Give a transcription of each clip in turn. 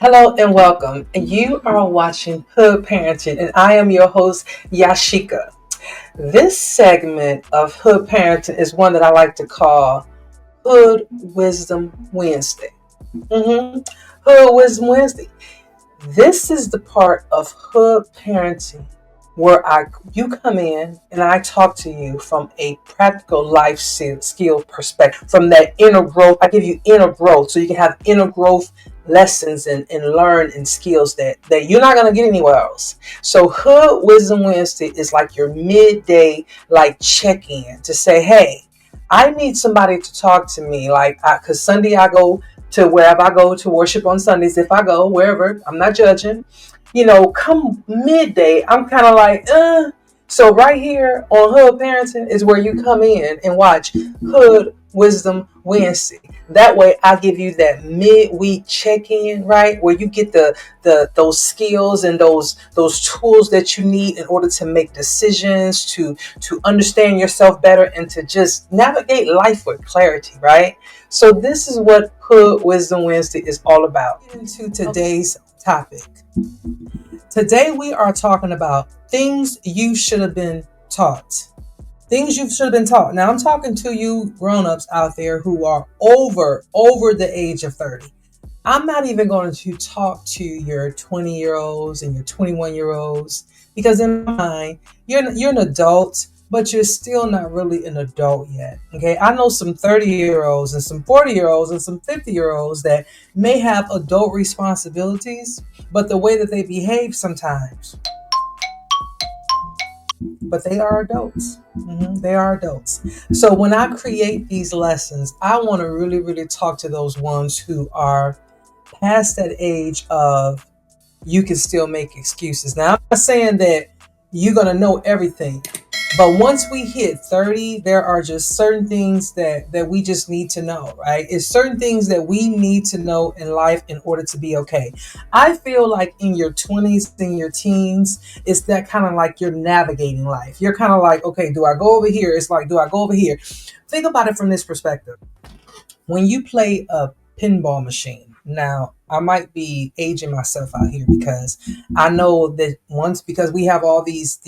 Hello and welcome. You are watching Hood Parenting, and I am your host, Yashika. This segment of Hood Parenting is one that I like to call Hood Wisdom Wednesday. Hood Wisdom Wednesday. This is the part of Hood Parenting where you come in and I talk to you from a practical life skill perspective, from that inner growth. I give you inner growth so you can have inner growth lessons and learn and skills that you're not going to get anywhere else. So Hood Wisdom Wednesday is like your midday like check-in to say, hey, I need somebody to talk to me, like, because Sunday I go to wherever I go to worship on Sundays. If I go wherever, I'm not judging. Come midday, I'm kind of like, So right here on Hood Parenting is where you come in and watch Hood Wisdom Wednesday. That way, I give you that midweek check-in, right, where you get the those skills and those tools that you need in order to make decisions, to understand yourself better, and to just navigate life with clarity, right? So this is what Hood Wisdom Wednesday is all about. Into today's topic. Today we are talking about things you should have been taught. Things you should have been taught. Now I'm talking to you grown-ups out there who are over the age of 30. I'm not even going to talk to your 20-year-olds and your 21-year-olds because in my mind, you're an adult, but you're still not really an adult yet. Okay, I know some 30-year-olds and some 40-year-olds and some 50-year-olds that may have adult responsibilities, but the way that they behave sometimes, but they are adults. They are adults. So when I create these lessons, I want to really, really talk to those ones who are past that age of you can still make excuses. Now, I'm not saying that you're going to know everything, but once we hit 30, there are just certain things that we just need to know, right? It's certain things that we need to know in life in order to be okay. I feel like in your 20s, in your teens, it's that kind of like you're navigating life. You're kind of like, okay, do I go over here? It's like, do I go over here? Think about it from this perspective. When you play a pinball machine, now I might be aging myself out here because I know that once, because we have all these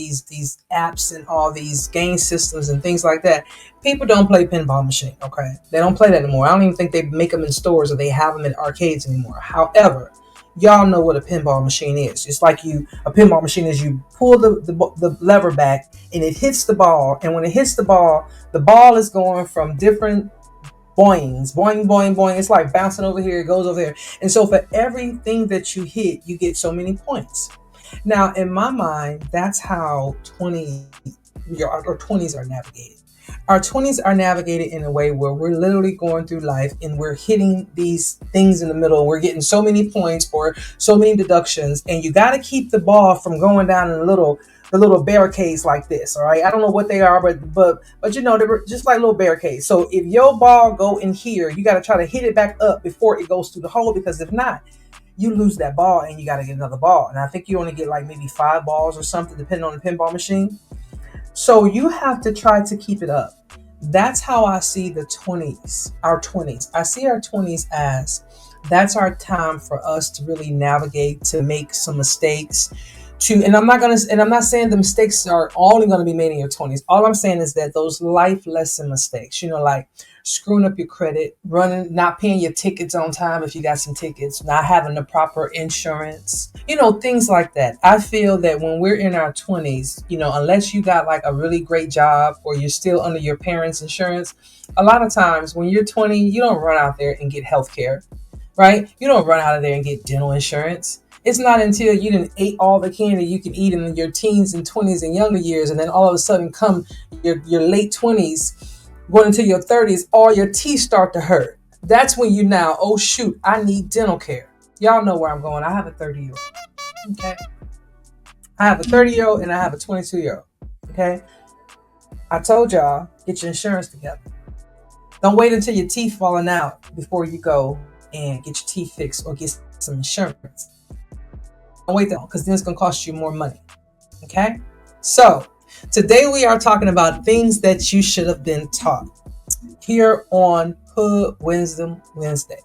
apps and all these game systems and things like that, people don't play pinball machine. Okay, they don't play that anymore. I don't even think they make them in stores or they have them in arcades anymore. However, y'all know what a pinball machine is. It's like a pinball machine is you pull the lever back and it hits the ball, and when it hits the ball is going from different boings, boing, boing, boing. It's like bouncing over here, it goes over there. And so for everything that you hit, you get so many points. Now, in my mind, that's how our 20s are navigated. Our 20s are navigated in a way where we're literally going through life and we're hitting these things in the middle. We're getting so many points or so many deductions, and you got to keep the ball from going down in the little barricades like this. All right, I don't know what they are, but they're just like little barricades. So if your ball go in here, you got to try to hit it back up before it goes through the hole, because if not, you lose that ball and you got to get another ball. And I think you only get like maybe 5 balls or something depending on the pinball machine. So you have to try to keep it up. That's how I see the 20s, our 20s. I see our 20s as that's our time for us to really navigate, to make some mistakes, and I'm not saying the mistakes are only going to be made in your 20s. All I'm saying is that those life lesson mistakes, like screwing up your credit, not paying your tickets on time if you got some tickets, not having the proper insurance, things like that. I feel that when we're in our 20s, unless you got like a really great job or you're still under your parents' insurance, a lot of times when you're 20, you don't run out there and get health care, right? You don't run out of there and get dental insurance. It's not until you didn't ate all the candy you can eat in your teens and 20s and younger years, and then all of a sudden come your late 20s, going into your 30s, all your teeth start to hurt. That's when you now, oh shoot, I need dental care. Y'all know where I'm going. I have a 30-year-old. Okay. I have a 30-year-old and I have a 22-year-old. Okay. I told y'all, get your insurance together. Don't wait until your teeth falling out before you go and get your teeth fixed or get some insurance. Don't wait that long, because then it's going to cost you more money. Okay? So, today we are talking about things that you should have been taught here on Hood Wisdom Wednesday.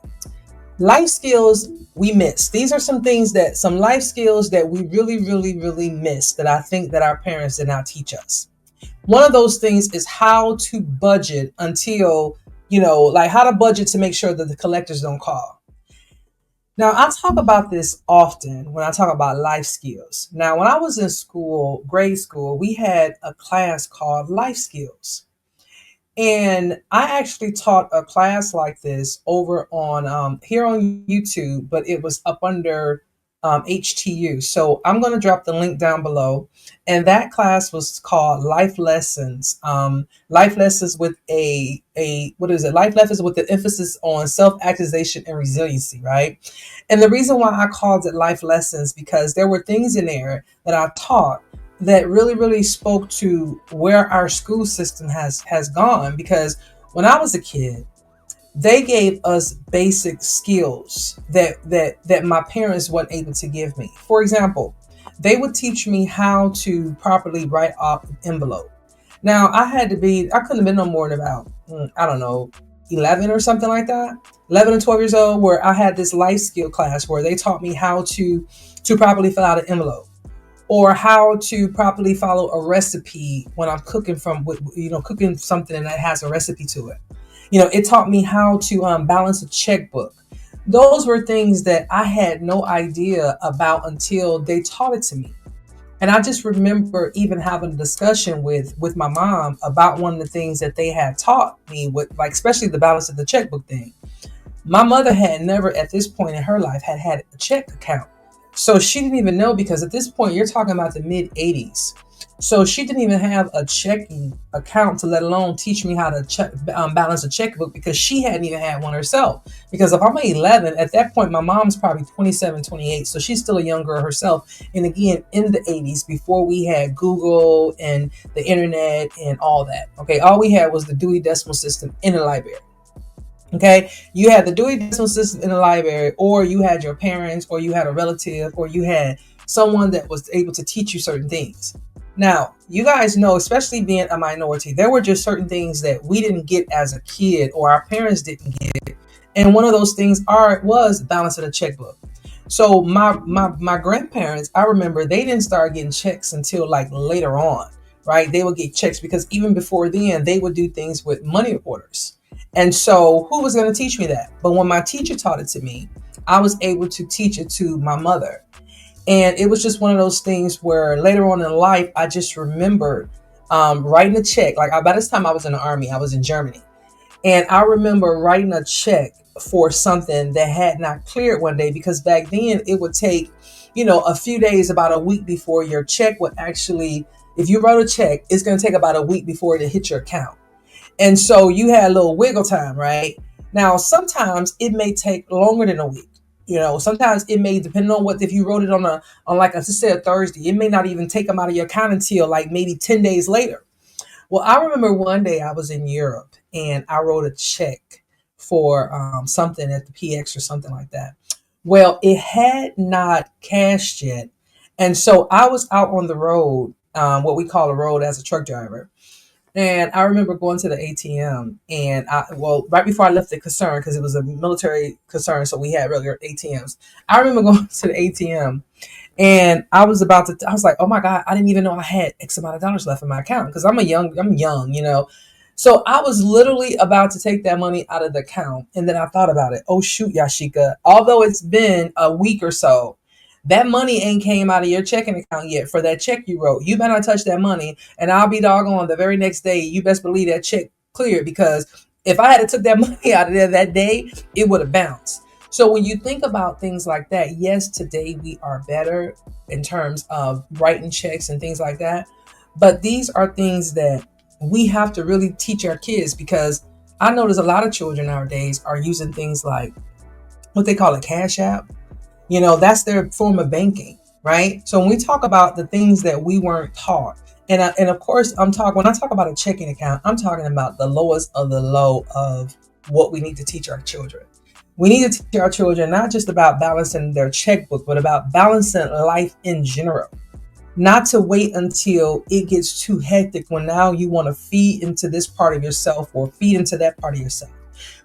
Life skills we miss. These are some life skills that we really, really, really miss that I think that our parents did not teach us. One of those things is how to budget until, like how to budget to make sure that the collectors don't call. Now, I talk about this often when I talk about life skills. Now, when I was in school, grade school, we had a class called life skills. And I actually taught a class like this over on here on YouTube, but it was up under HTU. So I'm going to drop the link down below. And that class was called Life Lessons. Life Lessons with a what is it? Life Lessons with the emphasis on self-actualization and resiliency, right? And the reason why I called it Life Lessons because there were things in there that I taught that really really spoke to where our school system has gone. Because when I was a kid, they gave us basic skills that my parents weren't able to give me. For example, they would teach me how to properly write off an envelope. Now I couldn't have been no more than about I don't know, 11 or something like that, 11 and 12 years old, where I had this life skill class where they taught me how to properly fill out an envelope, or how to properly follow a recipe when I'm cooking cooking something that has a recipe to it. It taught me how to balance a checkbook. Those were things that I had no idea about until they taught it to me. And I just remember even having a discussion with my mom about one of the things that they had taught me, with like especially the balance of the checkbook thing. My mother had never at this point in her life had a check account. So she didn't even know, because at this point you're talking about the mid 80s. So she didn't even have a checking account to let alone teach me how to balance a checkbook, because she hadn't even had one herself. Because if I'm 11, at that point my mom's probably 27, 28. So she's still a young girl herself. And again, in the 80s, before we had Google and the internet and all that. Okay, all we had was the Dewey Decimal System in the library. Okay, you had the Dewey Decimal System in the library, or you had your parents, or you had a relative, or you had someone that was able to teach you certain things. Now, you guys know, especially being a minority, there were just certain things that we didn't get as a kid, or our parents didn't get. And one of those things was balancing a checkbook. So my grandparents, I remember they didn't start getting checks until like later on, right? They would get checks because even before then, they would do things with money orders. And so who was going to teach me that? But when my teacher taught it to me, I was able to teach it to my mother. And it was just one of those things where later on in life, I just remembered writing a check. Like by this time I was in the army, I was in Germany. And I remember writing a check for something that had not cleared one day, because back then it would take, a few days, about a week before your check would actually, if you wrote a check, it's going to take about a week before it hit your account. And so you had a little wiggle time, right? Now, sometimes it may take longer than a week. Sometimes it may, depending on if you wrote it on like, let's say a Thursday, it may not even take them out of your account until like maybe 10 days later. Well, I remember one day I was in Europe and I wrote a check for something at the PX or something like that. Well, it had not cashed yet. And so I was out on the road, what we call a road, as a truck driver. And I remember going to the ATM, and right before I left the concern, because it was a military concern, so we had regular ATMs. I remember going to the ATM, and I was like, oh my God, I didn't even know I had X amount of dollars left in my account, because I'm young. So I was literally about to take that money out of the account, and then I thought about it. Oh shoot, Yashika, although it's been a week or so, that money ain't came out of your checking account yet for that check you wrote. You better not touch that money. And I'll be doggone, the very next day, you best believe that check cleared, because if I had took that money out of there that day, it would have bounced. So when you think about things like that, yes, today we are better in terms of writing checks and things like that. But these are things that we have to really teach our kids, because I notice a lot of children nowadays are using things like what they call a Cash App. That's their form of banking, right? So when we talk about the things that we weren't taught, and of course, when I talk about a checking account, I'm talking about the lowest of the low of what we need to teach our children. We need to teach our children not just about balancing their checkbook, but about balancing life in general. Not to wait until it gets too hectic when now you want to feed into this part of yourself or feed into that part of yourself.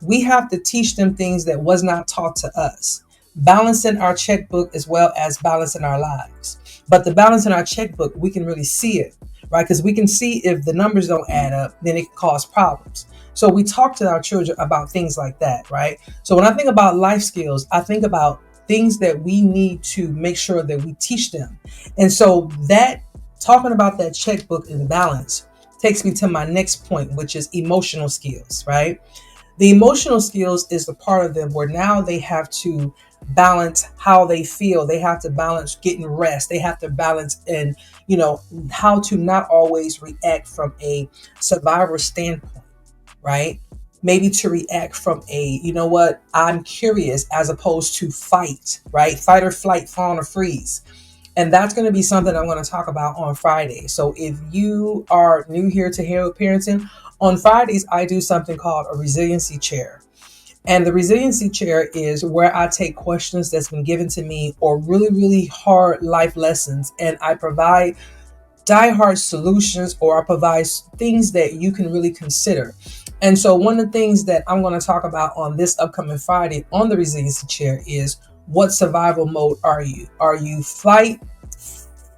We have to teach them things that was not taught to us, balancing our checkbook as well as balancing our lives. But the balance in our checkbook, we can really see it, right? Because we can see if the numbers don't add up, then it can cause problems. So we talk to our children about things like that, right? So when I think about life skills, I think about things that we need to make sure that we teach them. And so that talking about that checkbook and balance takes me to my next point, which is emotional skills, right? The emotional skills is the part of them where now they have to balance how they feel. They have to balance getting rest. They have to balance and, how to not always react from a survivor standpoint, right? Maybe to react from a, I'm curious as opposed to fight, right? Fight or flight, fawn or freeze. And that's going to be something I'm going to talk about on Friday. So if you are new here to Hero Parenting, on Fridays, I do something called a resiliency chair. And the resiliency chair is where I take questions that's been given to me or really, really hard life lessons, and I provide die-hard solutions, or I provide things that you can really consider. And so one of the things that I'm going to talk about on this upcoming Friday on the resiliency chair is, what survival mode are you? Are you fright,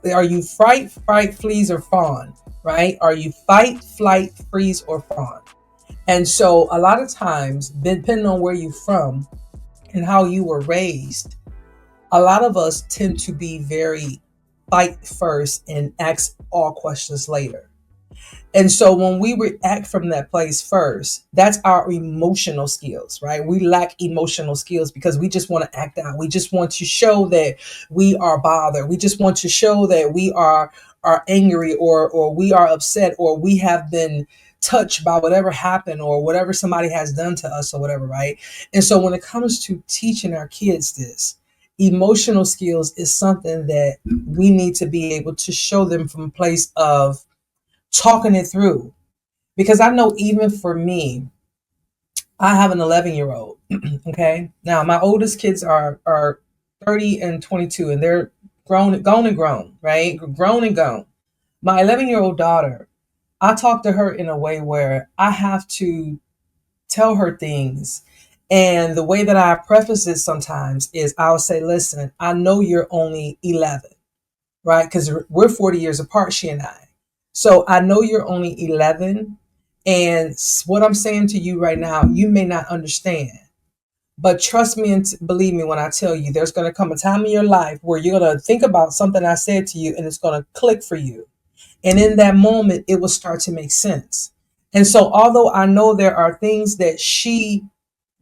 freeze, or fawn, right? Are you fight, flight, freeze, or fawn? And so a lot of times, depending on where you're from and how you were raised, a lot of us tend to be very fight first and ask all questions later. And so when we react from that place first, that's our emotional skills, right? We lack emotional skills because we just want to act out. We just want to show that we are bothered. We just want to show that we are angry, or we are upset, or we have been touched by whatever happened or whatever somebody has done to us or whatever, right? And so when it comes to teaching our kids this, emotional skills is something that we need to be able to show them from a place of talking it through. Because I know even for me, I have an 11-year-old. Okay. Now my oldest kids are 30 and 22, and they're gone and grown, right? Grown and gone. My 11-year-old daughter, I talk to her in a way where I have to tell her things. And the way that I preface it sometimes is I'll say, listen, I know you're only 11, right? Because we're 40 years apart, she and I. So I know you're only 11. And what I'm saying to you right now, you may not understand. But trust me and believe me when I tell you, there's going to come a time in your life where you're going to think about something I said to you, and it's going to click for you. And in that moment, it will start to make sense. And so although I know there are things that she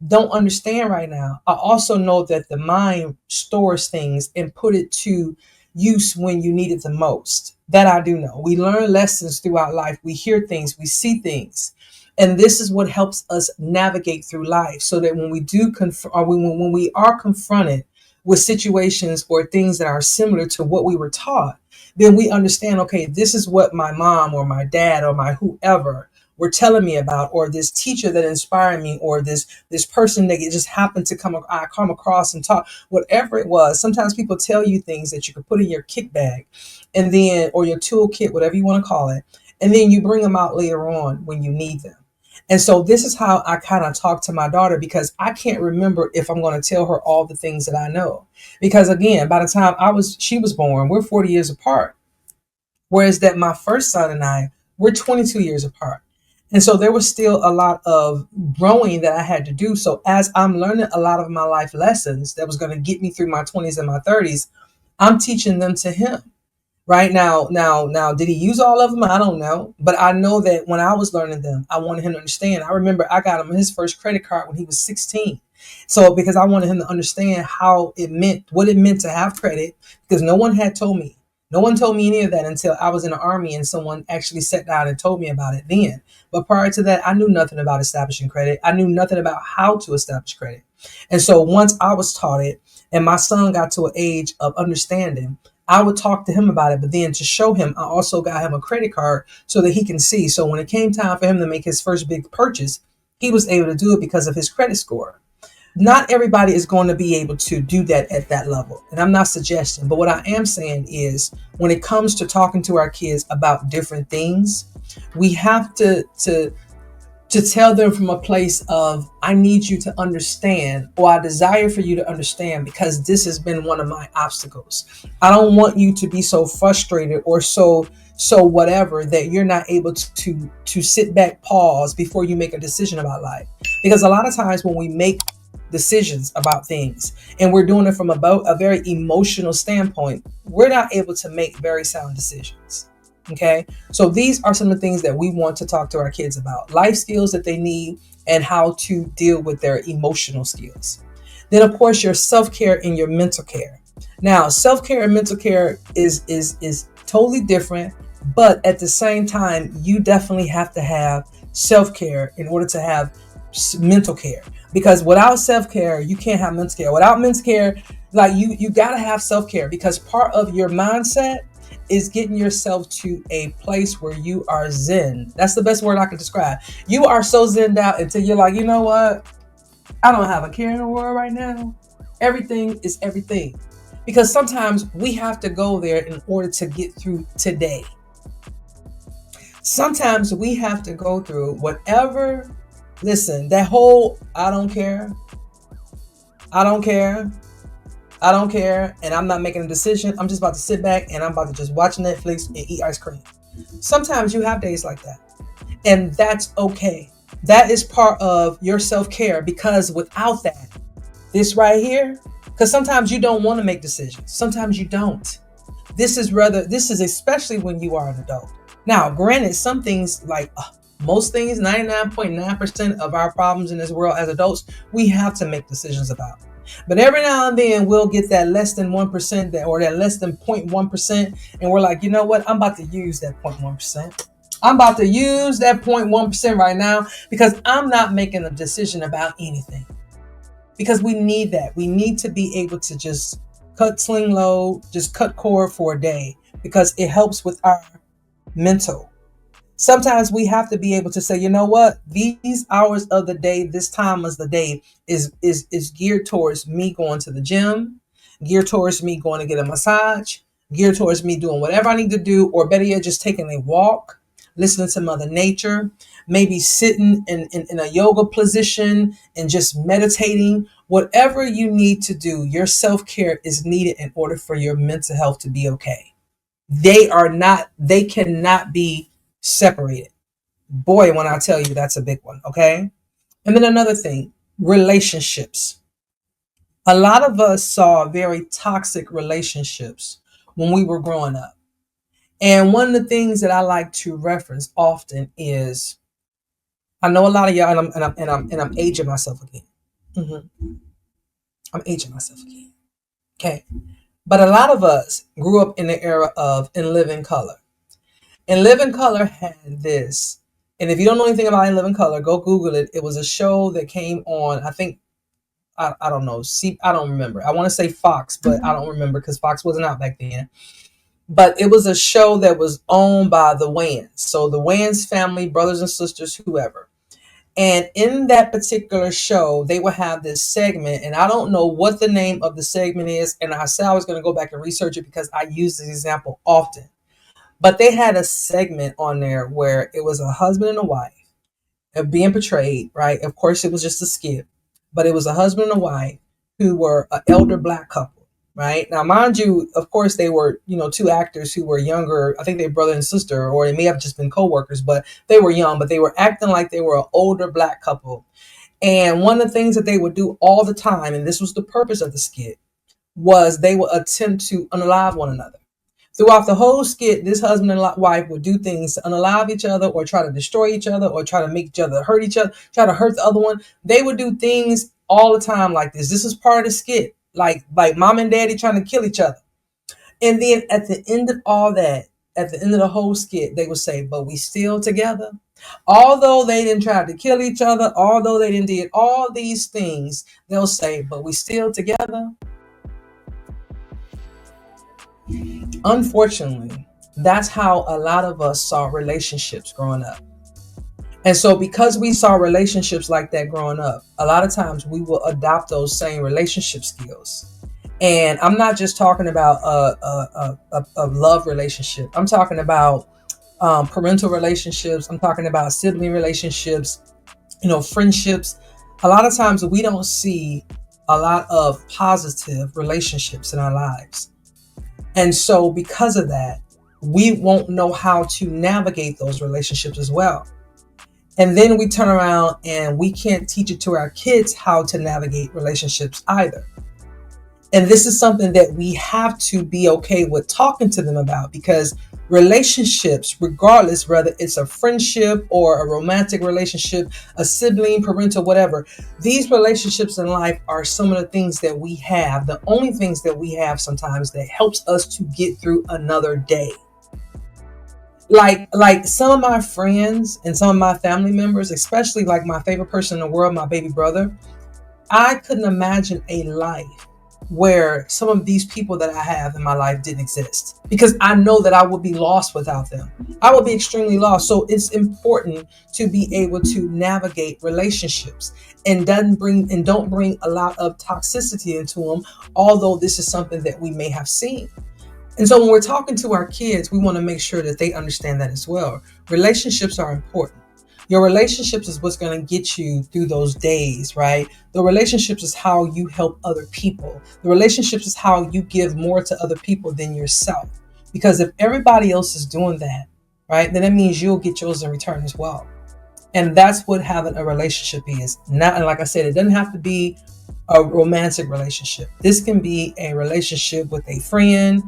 don't understand right now, I also know that the mind stores things and put it to use when you need it the most. That I do know. We learn lessons throughout life. We hear things, we see things. And this is what helps us navigate through life, so that when we do when we are confronted with situations or things that are similar to what we were taught, then we understand, okay, this is what my mom or my dad or my whoever were telling me about, or this teacher that inspired me, or this person that it just happened to come across and talk, whatever it was. Sometimes people tell you things that you could put in your kick bag, and then, or your toolkit, whatever you want to call it, and then you bring them out later on when you need them. And so this is how I kind of talk to my daughter, because I can't remember if I'm going to tell her all the things that I know. Because again, by the time she was born, we're 40 years apart. Whereas that my first son and I, we're 22 years apart. And so there was still a lot of growing that I had to do. So as I'm learning a lot of my life lessons that was going to get me through my 20s and my 30s, I'm teaching them to him. Right now, did he use all of them? I don't know. But I know that when I was learning them, I wanted him to understand. I remember I got him his first credit card when he was 16. So because I wanted him to understand what it meant to have credit, because no one had told me. No one told me any of that until I was in the Army, and someone actually sat down and told me about it then. But prior to that, I knew nothing about establishing credit. I knew nothing about how to establish credit. And so once I was taught it, and my son got to an age of understanding, I would talk to him about it. But then to show him, I also got him a credit card so that he can see. So when it came time for him to make his first big purchase, he was able to do it because of his credit score. Not everybody is going to be able to do that at that level. And I'm not suggesting, but what I am saying is, when it comes to talking to our kids about different things, we have to to tell them from a place of, I need you to understand, or I desire for you to understand, because this has been one of my obstacles. I don't want you to be so frustrated or so whatever that you're not able to sit back, pause before you make a decision about life. Because a lot of times when we make decisions about things and we're doing it from about a very emotional standpoint, we're not able to make very sound decisions. Okay, so these are some of the things that we want to talk to our kids about: life skills that they need and how to deal with their emotional skills. Then, of course, your self-care and your mental care. Now, self-care and mental care is totally different, but at the same time, you definitely have to have self-care in order to have mental care. Because without self-care, you can't have mental care. Without mental care, like you got to have self-care, because part of your mindset is getting yourself to a place where you are zen. That's the best word I can describe. You are so zenned out until you're like, you know what? I don't have a care in the world right now. Everything is everything. Because sometimes we have to go there in order to get through today. Sometimes we have to go through whatever. Listen, that whole I don't care, I don't care, I don't care, and I'm not making a decision. I'm just about to sit back and I'm about to just watch Netflix and eat ice cream. Sometimes you have days like that, and that's okay. That is part of your self-care, because without that, this right here, because sometimes you don't want to make decisions. Sometimes you don't. This is especially when you are an adult. Now, granted, some things like most things, 99.9% of our problems in this world as adults, we have to make decisions about. But every now and then we'll get that less than 1% or that less than 0.1%. And we're like, you know what? I'm about to use that 0.1%. I'm about to use that 0.1% right now, because I'm not making a decision about anything. Because we need that. We need to be able to just sling low, just cut cord for a day, because it helps with our mental. Sometimes we have to be able to say, you know what, these hours of the day, this time of the day is geared towards me going to the gym, geared towards me going to get a massage, geared towards me doing whatever I need to do, or better yet, just taking a walk, listening to Mother Nature, maybe sitting in a yoga position and just meditating. Whatever you need to do, your self-care is needed in order for your mental health to be okay. They cannot be separated. Boy, when I tell you, that's a big one. Okay. And then another thing, relationships. A lot of us saw very toxic relationships when we were growing up. And one of the things that I like to reference often is, I know a lot of y'all, and I'm aging myself again. hmm I'm aging myself again. Okay. But a lot of us grew up in the era of In Living Color. In Living Color had this, and if you don't know anything about In Living Color, go Google it. It was a show that came on, I think, I don't know, I don't remember. I want to say Fox, but I don't remember because Fox wasn't out back then. But it was a show that was owned by the Wayans. So the Wayans family, brothers and sisters, whoever. And in that particular show, they would have this segment, and I don't know what the name of the segment is. And I said I was going to go back and research it because I use this example often. But they had a segment on there where it was a husband and a wife being portrayed, right? Of course, it was just a skit, but it was a husband and a wife who were an elder Black couple, right? Now, mind you, of course, they were, two actors who were younger. I think they were brother and sister, or they may have just been co-workers, but they were young, but they were acting like they were an older Black couple. And one of the things that they would do all the time, and this was the purpose of the skit, was they would attempt to unalive one another. Throughout the whole skit, this husband and wife would do things to unalive each other, or try to destroy each other, or try to make each other, try to hurt the other one. They would do things all the time like this. This is part of the skit, like mom and daddy trying to kill each other. And then at the end of all that, at the end of the whole skit, they would say, but we still together. Although they didn't try to kill each other, although they didn't did all these things, they'll say, but we still together. Unfortunately, that's how a lot of us saw relationships growing up. And so because we saw relationships like that growing up, a lot of times we will adopt those same relationship skills. And I'm not just talking about a love relationship. I'm talking about parental relationships. I'm talking about sibling relationships, friendships. A lot of times we don't see a lot of positive relationships in our lives. And so, because of that, we won't know how to navigate those relationships as well. And then we turn around and we can't teach it to our kids how to navigate relationships either. And this is something that we have to be okay with talking to them about, because relationships, regardless whether it's a friendship or a romantic relationship, a sibling, parental, whatever, these relationships in life are some of the things that we have, the only things that we have sometimes that helps us to get through another day. Like some of my friends and some of my family members, especially like my favorite person in the world, my baby brother, I couldn't imagine a life where some of these people that I have in my life didn't exist, because I know that I would be lost without them. I would be extremely lost. So it's important to be able to navigate relationships and don't bring a lot of toxicity into them, although this is something that we may have seen. And so when we're talking to our kids, we want to make sure that they understand that as well. Relationships are important. Your relationships is what's going to get you through those days, right? The relationships is how you help other people. The relationships is how you give more to other people than yourself. Because if everybody else is doing that, right, then that means you'll get yours in return as well. And that's what having a relationship is. Not, and like I said, it doesn't have to be a romantic relationship. This can be a relationship with a friend,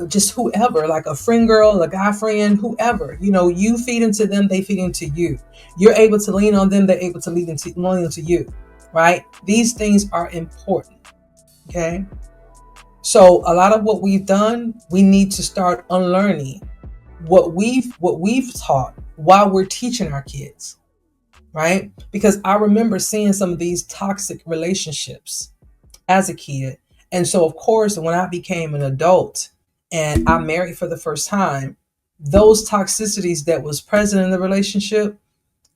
just whoever, like a friend girl, a guy friend, whoever. You feed into them, they feed into you. You're able to lean on them, they're able to lean into you, right? These things are important, okay? So a lot of what we've done, we need to start unlearning what we've taught while we're teaching our kids, right? Because I remember seeing some of these toxic relationships as a kid. And so, of course, when I became an adult and I married for the first time, those toxicities that was present in the relationship,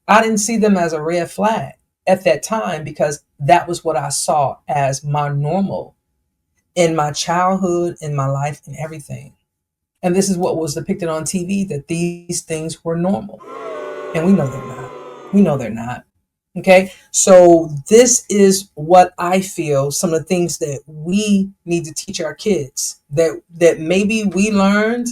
I didn't see them as a red flag at that time, because that was what I saw as my normal in my childhood, in my life, and everything. And this is what was depicted on TV, that these things were normal. And we know they're not. We know they're not. Okay. So this is what I feel, some of the things that we need to teach our kids, that maybe we learned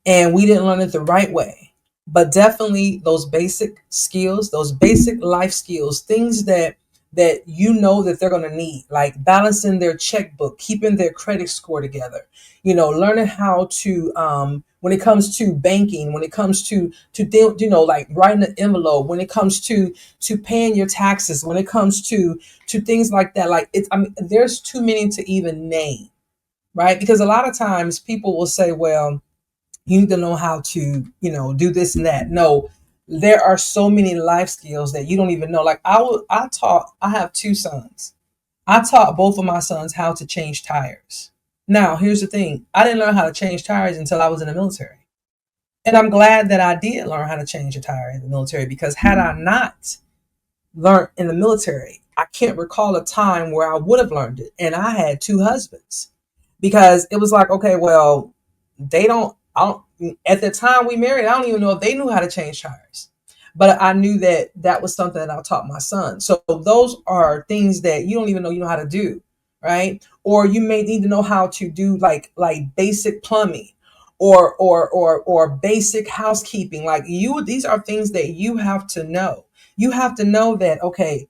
and we didn't learn it the right way. But definitely those basic skills, those basic life skills, things that that they're going to need, like balancing their checkbook, keeping their credit score together, learning how to when it comes to banking, when it comes like writing an envelope, when it comes to paying your taxes, when it comes to things like that. Like there's too many to even name, right? Because a lot of times people will say, well, you need to know how to, do this and that. No, there are so many life skills that you don't even know. Like I have two sons. I taught both of my sons how to change tires. Now, here's the thing. I didn't learn how to change tires until I was in the military. And I'm glad that I did learn how to change a tire in the military, because had I not learned in the military, I can't recall a time where I would have learned it. And I had two husbands, because it was like, okay, well, I don't, at the time we married, I don't even know if they knew how to change tires. But I knew that that was something that I taught my son. So those are things that you don't even know how to do, right? Or you may need to know how to do like basic plumbing or basic housekeeping. These are things that you have to know. You have to know that, okay,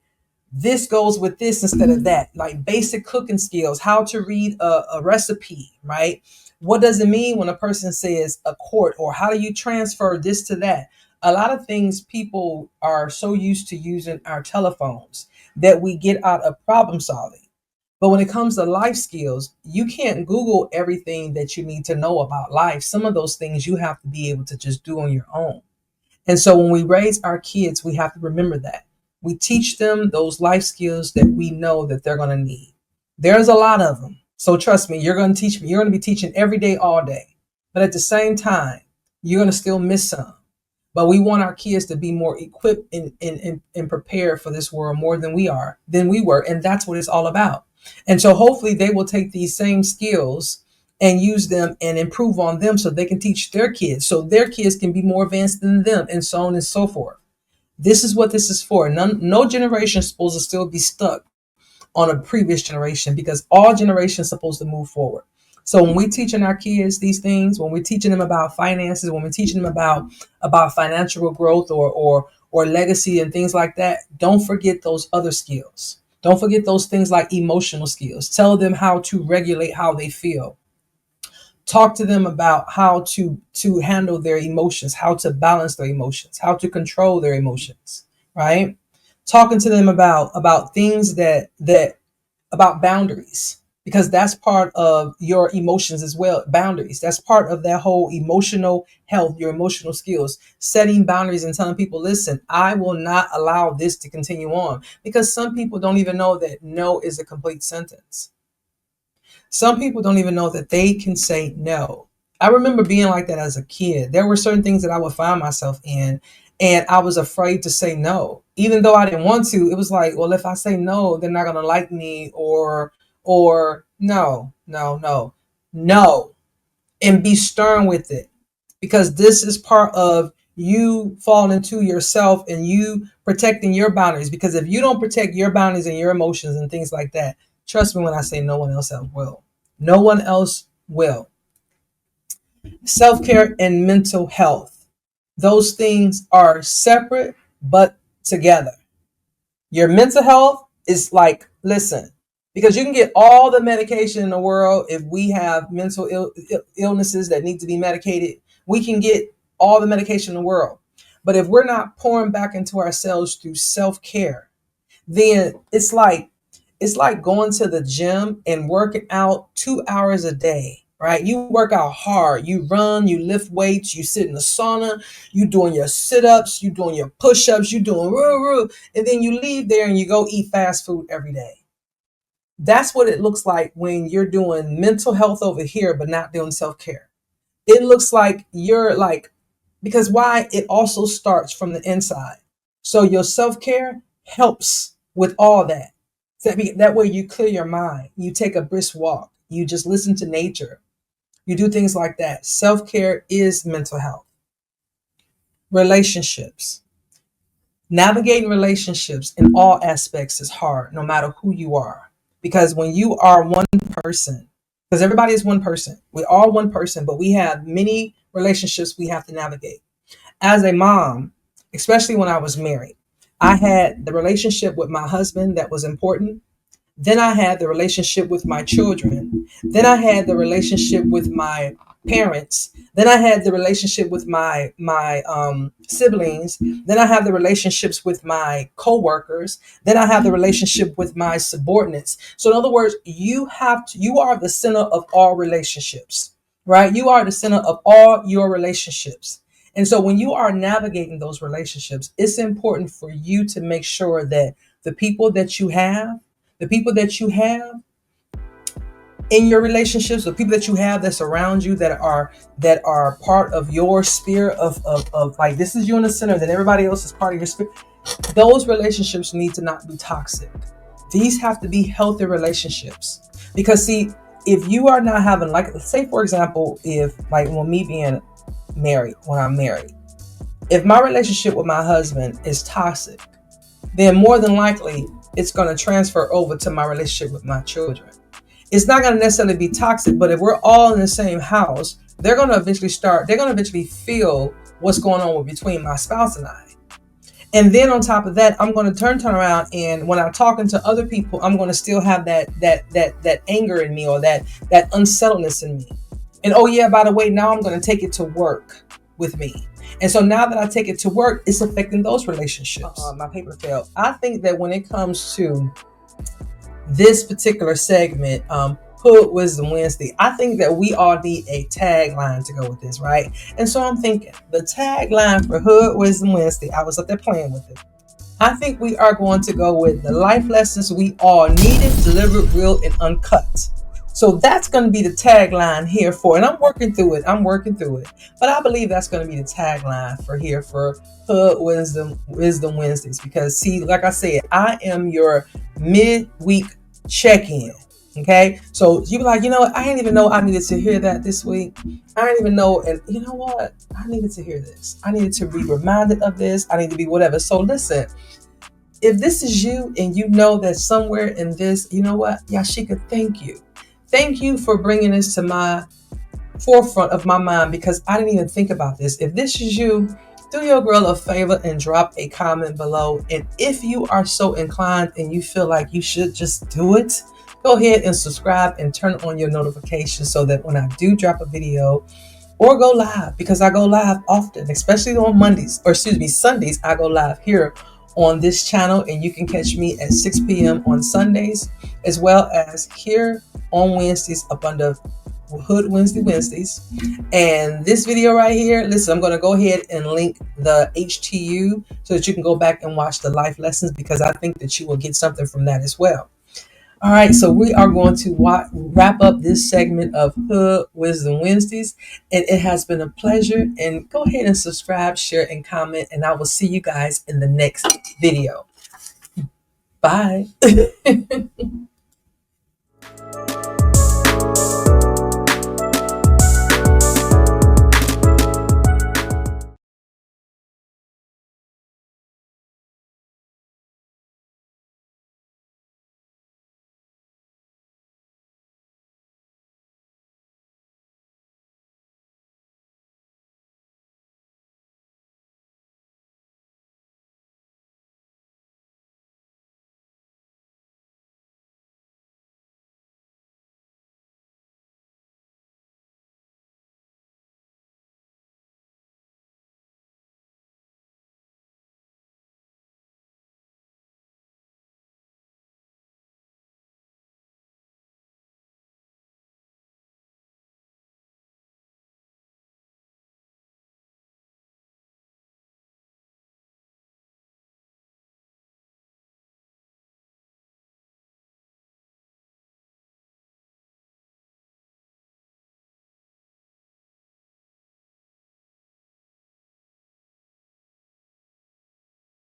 this goes with this instead of that, like basic cooking skills, how to read a recipe, right? What does it mean when a person says a quart, or how do you transfer this to that? A lot of things, people are so used to using our telephones that we get out of problem solving. But when it comes to life skills, you can't Google everything that you need to know about life. Some of those things you have to be able to just do on your own. And so when we raise our kids, we have to remember that. We teach them those life skills that we know that they're going to need. There's a lot of them. So trust me, you're going to teach me. You're going to be teaching every day, all day. But at the same time, you're going to still miss some. But we want our kids to be more equipped and prepared for this world more than we were. And that's what it's all about. And so hopefully they will take these same skills and use them and improve on them, so they can teach their kids, so their kids can be more advanced than them, and so on and so forth. This is what this is for. No generation is supposed to still be stuck on a previous generation, because all generations are supposed to move forward. So when we're teaching our kids these things, when we're teaching them about finances, when we're teaching them about financial growth or legacy and things like that, don't forget those other skills. Don't forget those things like emotional skills. Tell them how to regulate how they feel. Talk to them about how to handle their emotions, how to balance their emotions, how to control their emotions, right? Talking to them about things that about boundaries, because that's part of your emotions as well. Boundaries, that's part of that whole emotional health, your emotional skills. Setting boundaries and telling people, listen, I will not allow this to continue on, because some people don't even know that no is a complete sentence. Some people don't even know that they can say no. I remember being like that as a kid. There were certain things that I would find myself in, and I was afraid to say no. Even though I didn't want to, it was like, well, if I say no, they're not going to like me, or no, no, no, no, and be stern with it, because this is part of you falling into yourself and you protecting your boundaries. Because if you don't protect your boundaries and your emotions and things like that, trust me when I say no one else will. No one else will. Self-care and mental health. Those things are separate but together. Your mental health is like, listen, because you can get all the medication in the world. If we have mental illnesses that need to be medicated, we can get all the medication in the world. But if we're not pouring back into ourselves through self-care, then it's like going to the gym and working out 2 hours a day, right? You work out hard, you run, you lift weights, you sit in the sauna, you doing your sit-ups, you doing your push-ups, you doing and then you leave there and you go eat fast food every day. That's what it looks like when you're doing mental health over here but not doing self-care. It looks like you're like, because why? It also starts from the inside. So your self-care helps with all that. That way you clear your mind. You take a brisk walk. You just listen to nature. You do things like that. Self-care is mental health. Relationships. Navigating relationships in all aspects is hard, no matter who you are. Because when you are one person, because everybody is one person, we're all one person, but we have many relationships we have to navigate. As a mom, especially when I was married, I had the relationship with my husband that was important. Then I had the relationship with my children. Then I had the relationship with my parents. Then I had the relationship with my siblings. Then I have the relationships with my coworkers. Then I have the relationship with my subordinates. So in other words, you are the center of all relationships, right? You are the center of all your relationships. And so when you are navigating those relationships, it's important for you to make sure that the people that you have, the people that you have in your relationships, the people that you have that surround you, that are part of your sphere of like, this is you in the center, then everybody else is part of your sphere. Those relationships need to not be toxic. These have to be healthy relationships. Because see, if you are not having, like, say for example, if like when me being married, when I'm married, if my relationship with my husband is toxic, then more than likely it's going to transfer over to my relationship with my children. It's not going to necessarily be toxic, but if we're all in the same house, they're going to eventually feel what's going on between my spouse and I. And then on top of that, I'm going to turn around, and when I'm talking to other people, I'm going to still have that anger in me, or that unsettledness in me. And oh yeah, by the way, now I'm going to take it to work with me. And so now that I take it to work, it's affecting those relationships. My paper fell. I think that when it comes to this particular segment, Hood Wisdom Wednesday, I think that we all need a tagline to go with this, right? And so I'm thinking the tagline for Hood Wisdom Wednesday, I was up there playing with it. I think we are going to go with the life lessons we all needed, delivered, real, and uncut. So that's going to be the tagline here for, and I'm working through it. But I believe that's going to be the tagline for here for Hood Wisdom Wednesdays. Because see, like I said, I am your midweek check-in. Okay, so you be like, you know what? I didn't even know I needed to hear that this week. I didn't even know, and you know what? I needed to hear this. I needed to be reminded of this. I need to be whatever. So listen, if this is you and you know that somewhere in this, you know what, Yashika, thank you. Thank you for bringing this to my forefront of my mind because I didn't even think about this. If this is you, do your girl a favor and drop a comment below. And if you are so inclined and you feel like you should just do it, go ahead and subscribe and turn on your notifications so that when I do drop a video or go live, because I go live often, especially on Mondays, or excuse me, Sundays, I go live here on this channel, and you can catch me at 6 p.m. on Sundays, as well as here on Wednesdays up under Hood Wednesdays. And this video right here, listen, I'm going to go ahead and link the HTU so that you can go back and watch the life lessons because I think that you will get something from that as well. All right, so we are going to wrap up this segment of Hood Wisdom Wednesdays, and it has been a pleasure. And go ahead and subscribe, share, and comment, and I will see you guys in the next video. Bye.